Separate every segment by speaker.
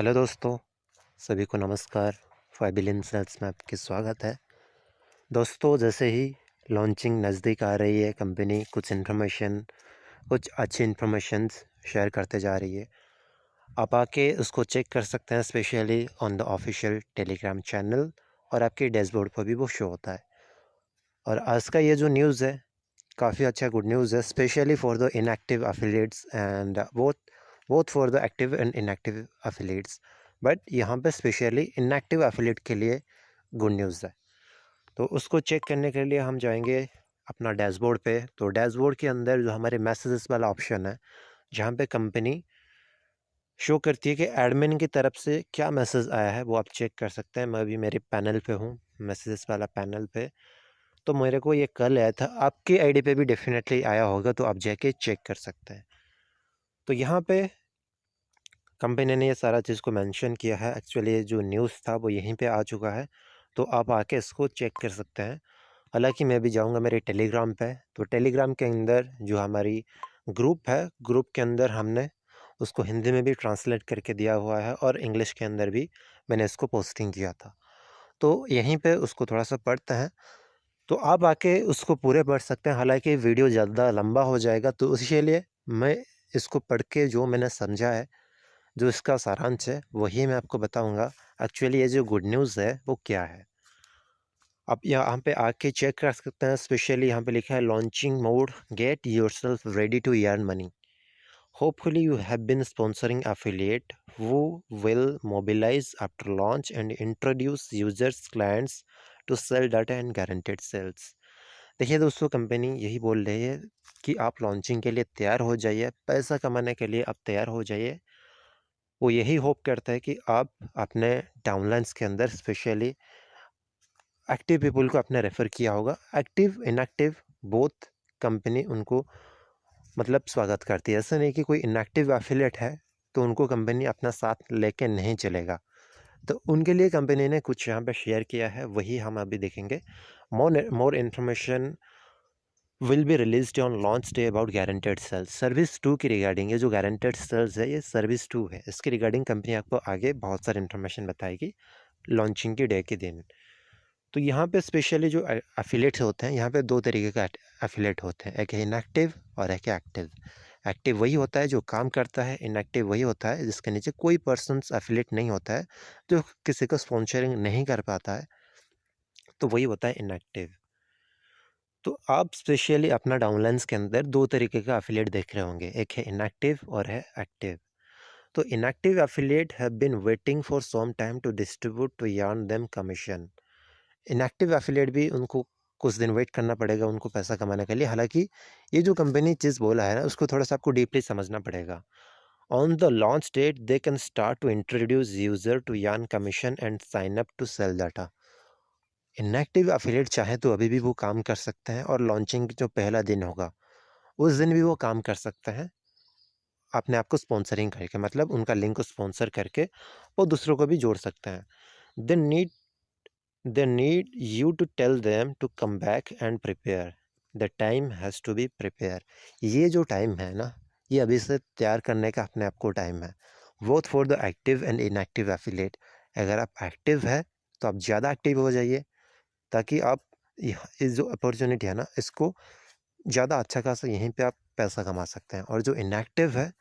Speaker 1: Hello दोस्तों, सभी को नमस्कार। फाइबिल इंसाइट्स में आपके स्वागत है। दोस्तों, जैसे ही लॉन्चिंग नज़दीक आ रही है, कंपनी कुछ अच्छी इन्फॉर्मेशंस शेयर करते जा रही है। आप आके उसको चेक कर सकते हैं, specially on the official Telegram channel, और आपके डैशबोर्ड पर भी वो शो होता है। और आज का ये जो न्यूज़ है, काफ़ी अच्छा गुड न्यूज़ है, specially for the inactive affiliates and both for the active and inactive affiliates. But यहाँ पे स्पेशली इनएक्टिव एफिलिएट के लिए गुड न्यूज़ है। तो उसको चेक करने के लिए हम जाएंगे अपना डैशबोर्ड पे। तो डैशबोर्ड के अंदर जो हमारे मैसेजेस वाला ऑप्शन है, जहाँ पे कंपनी शो करती है कि एडमिन की तरफ से क्या मैसेज आया है, वो आप चेक कर सकते हैं। मैं अभी मेरे पैनल पे हूँ, मैसेजेस वाला पैनल पे। तो मेरे को ये कल आया था, आपकी आईडी पे भी डेफिनेटली आया होगा, तो आप जाके चेक कर सकते हैं। तो यहाँ पे कंपनी ने ये सारा चीज़ को मेंशन किया है। एक्चुअली ये जो न्यूज़ था वो यहीं पे आ चुका है, तो आप आके इसको चेक कर सकते हैं। हालांकि मैं भी जाऊंगा मेरे टेलीग्राम पे। तो टेलीग्राम के अंदर जो हमारी ग्रुप है, ग्रुप के अंदर हमने उसको हिंदी में भी ट्रांसलेट करके दिया हुआ है, और इंग्लिश के अंदर भी मैंने इसको पोस्टिंग किया था। तो यहीं पे उसको थोड़ा सा पढ़ते हैं, तो आप आके उसको पूरे पढ़ सकते हैं। हालांकि वीडियो ज़्यादा लंबा हो जाएगा, तो इसी लिए मैं इसको पढ़ के जो मैंने समझा है, जो इसका सारांश है, वही मैं आपको बताऊंगा। एक्चुअली ये जो गुड न्यूज़ है वो क्या है, आप यहाँ पे आके चेक कर सकते हैं। स्पेशली यहाँ पे लिखा है launching mode, get yourself ready to earn money. Hopefully you have been sponsoring affiliate who will mobilize after launch and introduce users clients to sell data and guaranteed sales। देखिए दोस्तों, company यही बोल रही है कि आप लॉन्चिंग के लिए तैयार हो जाइए, पैसा कमाने के लिए आप तैयार हो जाइए। वो यही होप करता है कि आप अपने डाउनलाइंस के अंदर स्पेशली एक्टिव पीपल को आपने रेफ़र किया होगा। एक्टिव इनएक्टिव बोथ कंपनी उनको मतलब स्वागत करती है। ऐसा नहीं कि कोई इनएक्टिव एफिलिएट है तो उनको कंपनी अपना साथ लेके नहीं चलेगा। तो उनके लिए कंपनी ने कुछ यहाँ पे शेयर किया है, वही हम अभी देखेंगे। More information will be released on launch day about guaranteed sales. Service 2 की रिगार्डिंग, ये जो गारंटेड सेल्स है ये सर्विस 2 है। इसके रिगार्डिंग कंपनी आपको आगे बहुत सारी इन्फॉर्मेशन बताएगी लॉन्चिंग के डे के दिन। तो यहाँ पे स्पेशली जो एफिलेट्स होते हैं, यहाँ पे दो तरीके का एफिलेट होते हैं, एक है इनएक्टिव और एक है एक्टिव। एक्टिव वही होता है जो काम करता है, इनएक्टिव वही होता है जिसके नीचे कोई पर्सन्स एफिलेट नहीं होता है, जो किसी को स्पॉन्सरिंग नहीं कर पाता है, तो वही होता है इनएक्टिव। तो आप स्पेशली अपना डाउनलाइंस के अंदर दो तरीके का एफिलेट देख रहे होंगे, एक है इनएक्टिव और है एक्टिव। तो inactive affiliate have been waiting for some time to distribute to earn them commission. Inactive affiliate भी उनको कुछ दिन वेट करना पड़ेगा उनको पैसा कमाने के लिए। हालांकि ये जो कंपनी चीज़ बोला है ना, उसको थोड़ा सा आपको डीपली समझना पड़ेगा। On the launch date they can start to introduce user to earn commission and sign up to sell data. Inactive affiliate चाहे तो अभी भी वो काम कर सकते हैं, और लॉन्चिंग जो पहला दिन होगा उस दिन भी वो काम कर सकते हैं, अपने आप को स्पॉन्सरिंग करके, मतलब उनका लिंक को स्पॉन्सर करके वो दूसरों को भी जोड़ सकते हैं। They need They need you to tell them to come back and prepare. The time has to be prepare. ये जो टाइम है ना, ये अभी से तैयार करने का अपने आप को टाइम है, both for the active and inactive affiliate. अगर आप एक्टिव है तो आप ज़्यादा एक्टिव हो जाइए, ताकि आप इस जो अपॉर्चुनिटी है ना, इसको ज़्यादा अच्छा खासा यहीं पे आप पैसा कमा सकते हैं। और जो इनएक्टिव है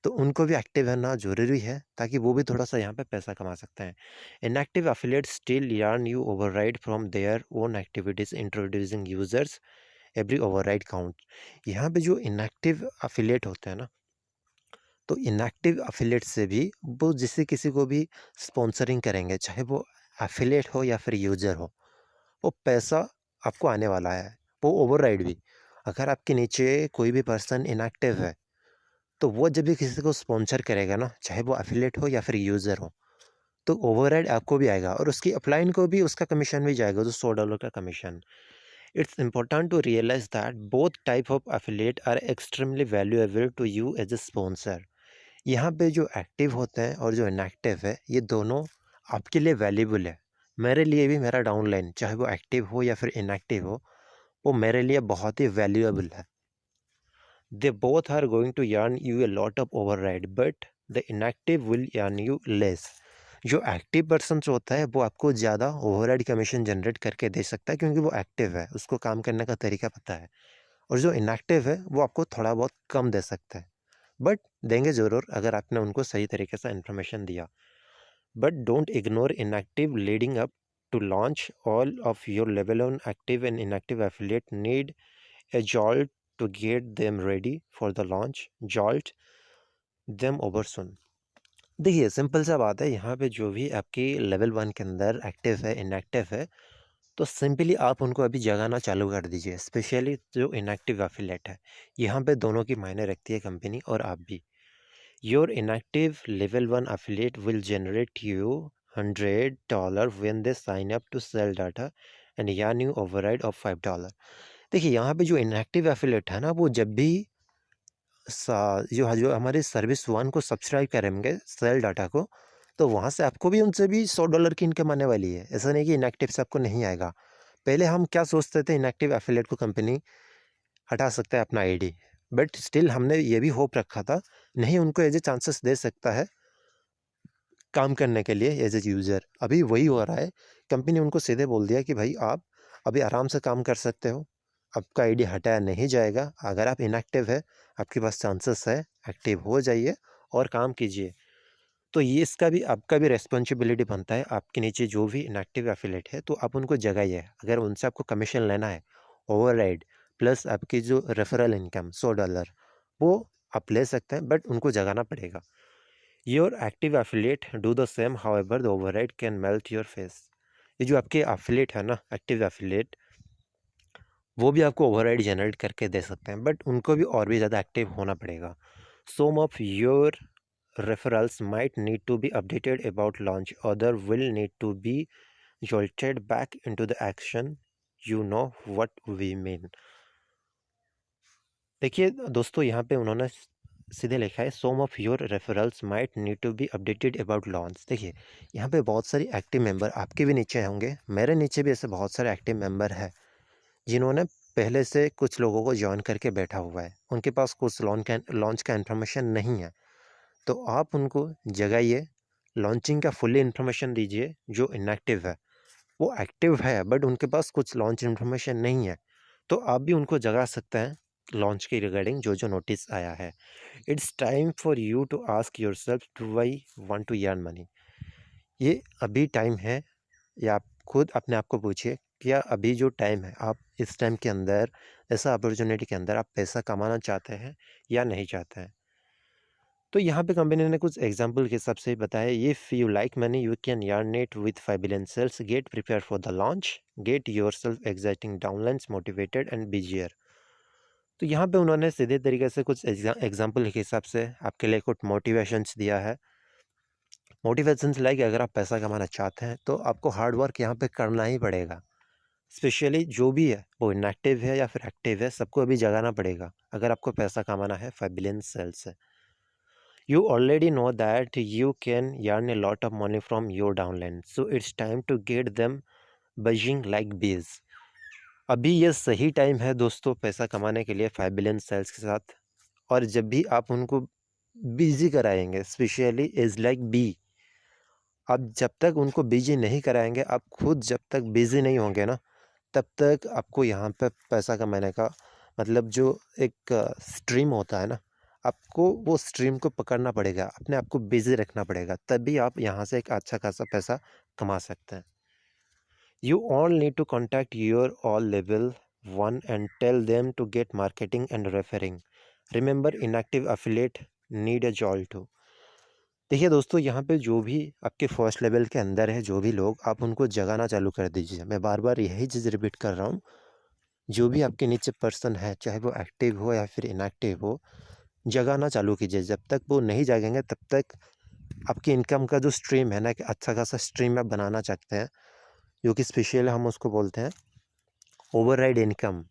Speaker 1: तो उनको भी एक्टिव रहना ज़रूरी है, ताकि वो भी थोड़ा-सा यहाँ पे पैसा कमा सकते हैं। Inactive affiliates still earn you override from their own activities introducing users, every override count. यहाँ पे जो इनएक्टिव एफिलिएट होते हैं ना, तो इनएक्टिव एफिलिएट से भी वो जिससे किसी को भी स्पॉन्सरिंग करेंगे, चाहे वो एफिलिएट हो या फिर यूज़र हो, वो पैसा आपको आने वाला है, वो ओवरराइड भी। अगर आपके नीचे कोई भी पर्सन इनएक्टिव है, तो वो जब भी किसी को स्पॉन्सर करेगा ना, चाहे वो एफिलिएट हो या फिर यूज़र हो, तो ओवरराइड आपको भी आएगा, और उसकी अपलाइन को भी उसका कमीशन भी जाएगा, जो $100 का commission. It's important to realise that both type of affiliate are extremely valuable to you as a sponsor. यहाँ पे जो एक्टिव होते हैं और जो इनएक्टिव है, ये दोनों आपके लिए वैल्यूबल है। मेरे लिए भी मेरा डाउनलाइन, चाहे वो एक्टिव हो या फिर इनएक्टिव हो, वो मेरे लिए बहुत ही वैल्यूएबल है। They both are going to earn you a lot of override, but the inactive will earn you less. जो एक्टिव पर्सन होता है वो आपको ज़्यादा ओवरराइड कमीशन जनरेट करके दे सकता है, क्योंकि वो एक्टिव है, उसको काम करने का तरीका पता है। और जो इनएक्टिव है वो आपको थोड़ा बहुत कम दे सकता है, बट देंगे ज़रूर अगर आपने उनको सही तरीके से इन्फॉर्मेशन दिया। But don't ignore inactive leading up to launch. All of your level 1 active and inactive affiliate need a jolt to get them ready for the launch. Jolt them over soon. देखिए simple सा बात है, यहाँ पे जो भी आपकी level 1 के अंदर एक्टिव है, इनएक्टिव है, तो सिंपली आप उनको अभी जगाना चालू कर दीजिए। स्पेशली जो इनएक्टिव एफिलेट है, यहाँ पे दोनों की मायने रखती है कंपनी और आप भी। Your inactive level 1 affiliate will generate you $100 when they sign up to sell data and earn you override of $5। देखिए यहाँ पे जो इनएक्टिव एफिलेट है ना, वो जब भी जो जो हमारे सर्विस वन को सब्सक्राइब करेंगे सेल डाटा को, तो वहाँ से आपको भी उनसे भी $100 की इनकम आने वाली है। ऐसा नहीं कि इनएक्टिव से आपको नहीं आएगा। पहले हम क्या सोचते थे, इनएक्टिव एफिलेट को कंपनी हटा सकता है अपना आईडी, बट स्टिल हमने ये भी होप रखा था नहीं, उनको एज ए चांसेस दे सकता है काम करने के लिए एज ए यूज़र। अभी वही हो रहा है, कंपनी उनको सीधे बोल दिया कि भाई आप अभी आराम से काम कर सकते हो, आपका आईडी हटाया नहीं जाएगा। अगर आप इनएक्टिव है, आपके पास चांसेस है, एक्टिव हो जाइए और काम कीजिए। तो ये इसका भी आपका भी रिस्पॉन्सिबिलिटी बनता है, आपके नीचे जो भी इनएक्टिव एफिलेट है तो आप उनको जगाइए। अगर उनसे आपको कमीशन लेना है, ओवरराइड प्लस आपकी जो रेफरल इनकम $100 वो आप ले सकते हैं, बट उनको जगाना पड़ेगा। Your active affiliate do the same, however the override can melt your face. ये जो आपके एफिलेट है ना, एक्टिव एफिलेट, वो भी आपको ओवरराइड जनरेट करके दे सकते हैं, बट उनको भी और भी ज़्यादा एक्टिव होना पड़ेगा। Some of your referrals might need to be updated about launch, other will need to be jolted back into the action. You know what we mean। देखिए दोस्तों, यहाँ पे उन्होंने सीधे लिखा है some of your referrals might need to be updated about launch. देखिए यहाँ पे बहुत सारी एक्टिव मेंबर आपके भी नीचे होंगे, मेरे नीचे भी ऐसे बहुत सारे एक्टिव मेंबर हैं जिन्होंने पहले से कुछ लोगों को ज्वाइन करके बैठा हुआ है, उनके पास कुछ लॉन्च का इन्फॉर्मेशन नहीं है। तो आप उनको जगाइए, लॉन्चिंग का फुल्ली इन्फॉर्मेशन दीजिए। जो इनएक्टिव है वो एक्टिव है, बट उनके पास कुछ लॉन्च इन्फॉर्मेशन नहीं है, तो आप भी उनको जगा सकते हैं लॉन्च के रिगार्डिंग जो जो नोटिस आया है। It's time for you to ask yourself to why want to earn money. ये अभी टाइम है, या आप खुद अपने आप को पूछिए, क्या अभी जो टाइम है, आप इस टाइम के अंदर, ऐसा अपॉर्चुनिटी के अंदर आप पैसा कमाना चाहते हैं या नहीं चाहते हैं। तो यहाँ पे कंपनी ने कुछ एग्जाम्पल के हिसाब से बताया, if you like money you can earn it with 5 billion sales, get prepare for the launch, get yourself exciting downlines motivated and busier. तो यहाँ पे उन्होंने सीधे तरीके से कुछ एग्जाम्पल के हिसाब से आपके लिए कुछ मोटिवेशंस दिया है। मोटिवेशंस लाइक, अगर आप पैसा कमाना चाहते हैं तो आपको हार्ड वर्क यहाँ पे करना ही पड़ेगा। स्पेशली जो भी है वो इनएक्टिव है या फिर एक्टिव है, सबको अभी जगाना पड़ेगा अगर आपको पैसा कमाना है 5 बिलियन सेल्स से। You already know that you can earn a lot of money from your downline, so it's time to get them buzzing like bees। अभी ये सही टाइम है दोस्तों पैसा कमाने के लिए 5 बिलियन सेल्स के साथ। और जब भी आप उनको बिजी कराएंगे, स्पेशली इज लाइक बी, आप जब तक उनको बिजी नहीं कराएंगे, आप खुद जब तक बिजी नहीं होंगे ना, तब तक आपको यहाँ पे पैसा कमाने का मतलब जो एक स्ट्रीम होता है ना, आपको वो स्ट्रीम को पकड़ना पड़ेगा, अपने आप को बिजी रखना पड़ेगा, तभी आप यहाँ से एक अच्छा खासा पैसा कमा सकते हैं। You all need to contact your all level 1 and tell them to get marketing and referring. Remember inactive affiliate need a jolt too. देखिए दोस्तों, यहाँ पे जो भी आपके फर्स्ट लेवल के अंदर है, जो भी लोग, आप उनको जगाना चालू कर दीजिए। मैं बार बार यही चीज़ रिपीट कर रहा हूँ, जो भी आपके नीचे पर्सन है, चाहे वो एक्टिव हो या फिर इनएक्टिव हो, जगाना चालू कीजिए। जब तक वो नहीं जागेंगे तब तक आपकी इनकम का जो स्ट्रीम है ना, कि अच्छा खासा स्ट्रीम आप बनाना चाहते हैं, जो कि स्पेशल हम उसको बोलते हैं ओवरराइड इनकम,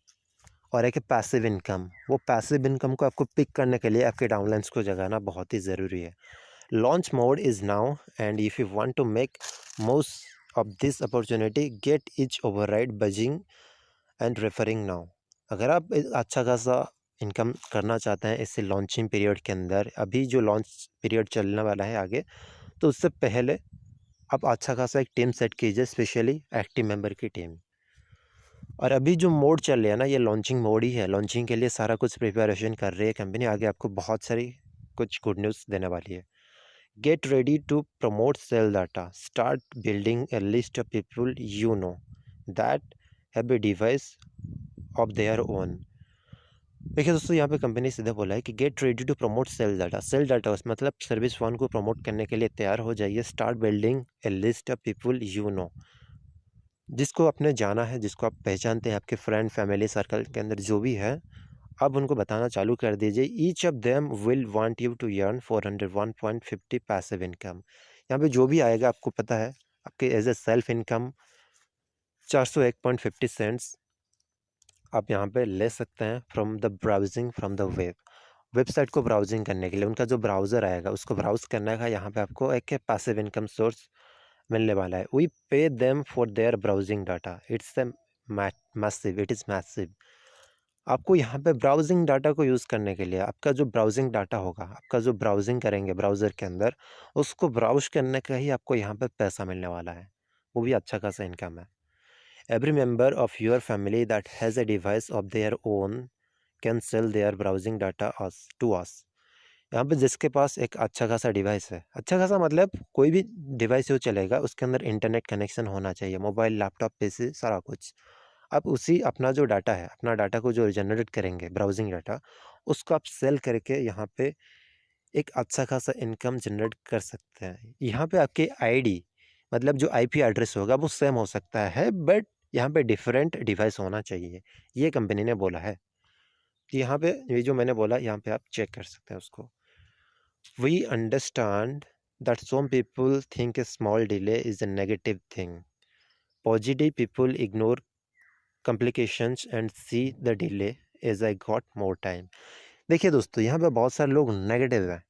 Speaker 1: और एक पैसिव इनकम। वो पैसिव इनकम को आपको पिक करने के लिए आपके डाउनलाइंस को जगाना बहुत ही ज़रूरी है। Launch mode is now, and if you want to make most of this opportunity, get each override buzzing and referring now. अगर आप अच्छा खासा इनकम करना चाहते हैं इससे लॉन्चिंग पीरियड के अंदर, अभी जो लॉन्च पीरियड चलने वाला है आगे, तो उससे पहले आप अच्छा खासा एक टीम सेट कीजिए, स्पेशली एक्टिव मेंबर की टीम। और अभी जो मोड चल रहा है ना, ये लॉन्चिंग मोड ही है। लॉन्चिंग के लिए सारा कुछ प्रिपरेशन कर रही है कंपनी, आगे आपको बहुत सारी कुछ गुड न्यूज़ देने वाली है। Get ready to promote sell data, start building a list of people you know that have a device of their own. देखिए दोस्तों, यहाँ पे कंपनी सीधे बोला है कि get ready to promote sell data. Sell data मतलब सर्विस वन को प्रमोट करने के लिए तैयार हो जाइए। Start building a list of people you know, जिसको आपने जाना है, जिसको आप पहचानते हैं, आपके फ्रेंड फैमिली सर्कल के अंदर जो भी है, अब उनको बताना चालू कर दीजिए। Each of them will want you to earn 401.50 passive income. यहाँ पे जो भी आएगा आपको पता है, आपके as a self income 401.50 cents आप यहाँ पे ले सकते हैं from the browsing from the web. Website को ब्राउजिंग करने के लिए उनका जो ब्राउज़र आएगा उसको ब्राउज़ करने का यहाँ पे आपको एक पैसिव इनकम सोर्स मिलने वाला है। We pay them for their browsing data, it's a massive, it is massive. आपको यहाँ पे ब्राउजिंग डाटा को यूज़ करने के लिए, आपका जो ब्राउजिंग डाटा होगा, आपका जो ब्राउजिंग करेंगे ब्राउज़र के अंदर, उसको ब्राउज करने का ही आपको यहाँ पे पैसा मिलने वाला है, वो भी अच्छा खासा इनकम है। Every member of your family that has a device of their own can sell their browsing data us to us. यहाँ पे जिसके पास एक अच्छा खासा डिवाइस है, अच्छा खासा मतलब कोई भी डिवाइस जो चलेगा उसके अंदर इंटरनेट कनेक्शन होना चाहिए, मोबाइल, लैपटॉप, पीसी, सारा कुछ। आप उसी अपना जो डाटा है, अपना डाटा को जो जनरेट करेंगे ब्राउजिंग डाटा, उसको आप सेल करके यहाँ पे एक अच्छा खासा इनकम जनरेट कर सकते हैं। यहाँ पे आपकी आईडी मतलब जो आईपी एड्रेस होगा वो सेम हो सकता है, बट यहाँ पे डिफरेंट डिवाइस होना चाहिए, ये कंपनी ने बोला है। कि यहाँ पे ये जो मैंने बोला यहाँ पे आप चेक कर सकते हैं उसको। We understand that some people think a small delay is a negative thing. Positive people ignore complications and see the delay as I got more time. देखिए दोस्तों, यहाँ पे बहुत सारे लोग नेगेटिव हैं,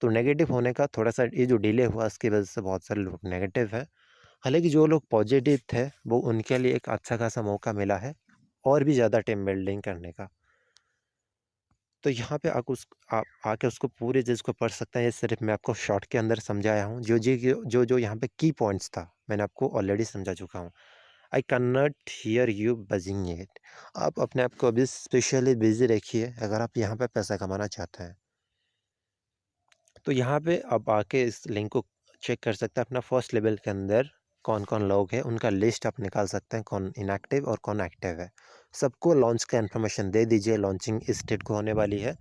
Speaker 1: तो नेगेटिव होने का थोड़ा सा ये जो डिले हुआ उसकी वजह से बहुत सारे लोग नेगेटिव हैं। हालांकि जो लोग पॉजिटिव थे वो उनके लिए एक अच्छा खासा मौका मिला है और भी ज़्यादा टीम बिल्डिंग करने का। तो यहाँ पे आप आके उसको पूरे चीज़ को पढ़ सकते हैं। ये सिर्फ मैं आपको शॉर्ट के अंदर समझाया हूँ, जो यहाँ पे की पॉइंट्स था मैंने आपको ऑलरेडी समझा चुका हूँ। I can not here you buzzing it. आप अपने आप को अभी स्पेशली बिजी रखिए अगर आप यहाँ पे पैसा कमाना चाहते हैं। तो यहाँ पे आप आके इस लिंक को चेक कर सकते हैं। अपना फर्स्ट लेवल के अंदर कौन कौन लोग हैं उनका लिस्ट आप निकाल सकते हैं, कौन इनएक्टिव और कौन एक्टिव है। सबको लॉन्च का इन्फॉर्मेशन दे दीजिए। लॉन्चिंग इस डेट को होने वाली है,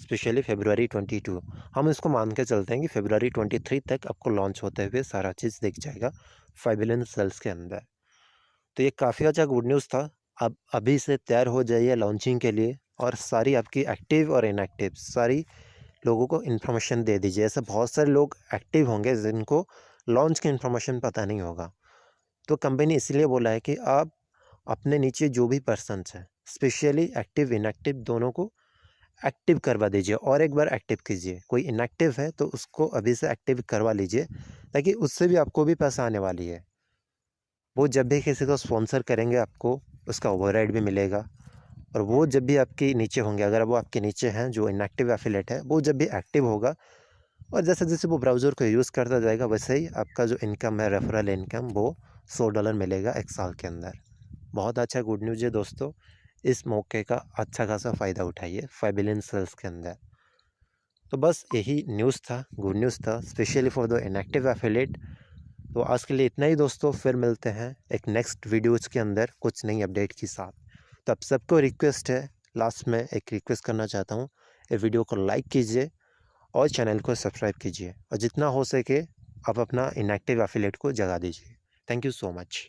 Speaker 1: स्पेशली February 22। हम इसको मान के चलते हैं कि February 23 तक आपको लॉन्च होते हुए सारा चीज़ दिख जाएगा 5 बिलियन सेल्स के अंदर। तो ये काफ़ी अच्छा गुड न्यूज़ था। अब अभी से तैयार हो जाइए लॉन्चिंग के लिए, और सारी आपकी एक्टिव और इनएक्टिव सारी लोगों को इन्फॉर्मेशन दे दीजिए। ऐसे बहुत सारे लोग एक्टिव होंगे जिनको लॉन्च की इन्फॉर्मेशन पता नहीं होगा। तो कंपनी इसलिए बोला है कि आप अपने नीचे जो भी पर्सन्स हैं, स्पेशली एक्टिव इनएक्टिव दोनों को एक्टिव करवा दीजिए और एक बार एक्टिव कीजिए। कोई इनएक्टिव है तो उसको अभी से एक्टिव करवा लीजिए, ताकि उससे भी आपको भी पैसा आने वाली है। वो जब भी किसी को स्पॉन्सर करेंगे आपको उसका ओवरराइड भी मिलेगा। और वो जब भी आपके नीचे होंगे, अगर वो आपके नीचे हैं जो इनएक्टिव एफिलेट है, वो जब भी एक्टिव होगा और जैसे जैसे वो ब्राउज़र को यूज़ करता जाएगा, वैसे ही आपका जो इनकम है रेफरल इनकम वो $100 मिलेगा 1 साल के अंदर। बहुत अच्छा गुड न्यूज़ है दोस्तों, इस मौके का अच्छा खासा फ़ायदा उठाइए 5 बिलियन सेल्स के अंदर। तो बस यही न्यूज़ था, गुड न्यूज़ था, specially for the inactive affiliate. तो आज के लिए इतना ही दोस्तों, फिर मिलते हैं एक नेक्स्ट वीडियोज़ के अंदर कुछ नई अपडेट के साथ। तो आप सबको रिक्वेस्ट है, लास्ट में एक रिक्वेस्ट करना चाहता हूँ, ये वीडियो को लाइक कीजिए और चैनल को सब्सक्राइब कीजिए, और जितना हो सके आप अपना इनएक्टिव एफिलेट को जगा दीजिए। Thank you so much.